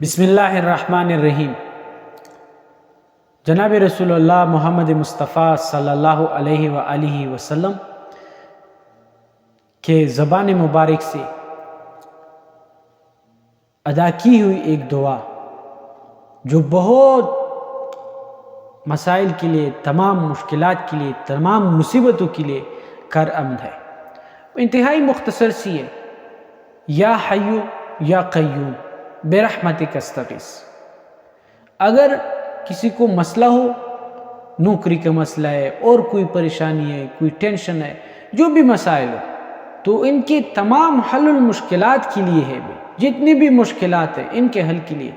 بسم اللہ الرحمن الرحیم۔ جناب رسول اللہ محمد مصطفیٰ صلی اللہ علیہ وآلہ وسلم کے زبان مبارک سے ادا کی ہوئی ایک دعا جو بہت مسائل کے لیے، تمام مشکلات کے لیے، تمام مصیبتوں کے لیے کارآمد ہے، وہ انتہائی مختصر سی ہے۔ یا حیو یا قیوم برحمتک استغیث۔ اگر کسی کو مسئلہ ہو، نوکری کا مسئلہ ہے اور کوئی پریشانی ہے، کوئی ٹینشن ہے، جو بھی مسائل ہو، تو ان کے تمام حل المشکلات کے لیے ہے، جتنی بھی مشکلات ہیں ان کے حل کے لیے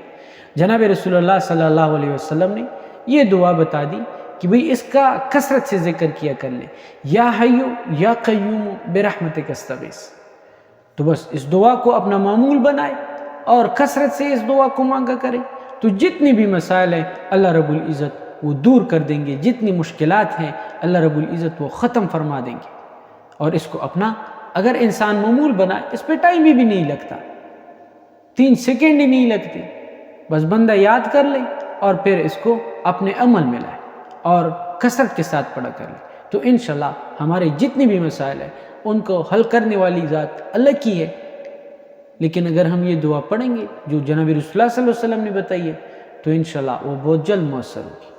جناب رسول اللہ صلی اللہ علیہ وسلم نے یہ دعا بتا دی کہ بھئی اس کا کثرت سے ذکر کیا کر لے، یا حیو یا قیوم برحمتک استغیث۔ تو بس اس دعا کو اپنا معمول بنائے اور کثرت سے اس دعا کو مانگا کرے، تو جتنی بھی مسائل ہیں اللہ رب العزت وہ دور کر دیں گے، جتنی مشکلات ہیں اللہ رب العزت وہ ختم فرما دیں گے۔ اور اس کو اپنا اگر انسان معمول بنائے، اس پہ ٹائم بھی نہیں لگتا، 3 سیکنڈ ہی نہیں لگتے، بس بندہ یاد کر لے اور پھر اس کو اپنے عمل میں لائے اور کثرت کے ساتھ پڑھا کر لے، تو انشاءاللہ ہمارے جتنی بھی مسائل ہیں ان کو حل کرنے والی ذات اللہ کی ہے۔ لیکن اگر ہم یہ دعا پڑھیں گے جو جناب رسول اللہ صلی اللہ علیہ وسلم نے بتائی ہے تو انشاءاللہ وہ بہت جلد مؤثر ہوگی۔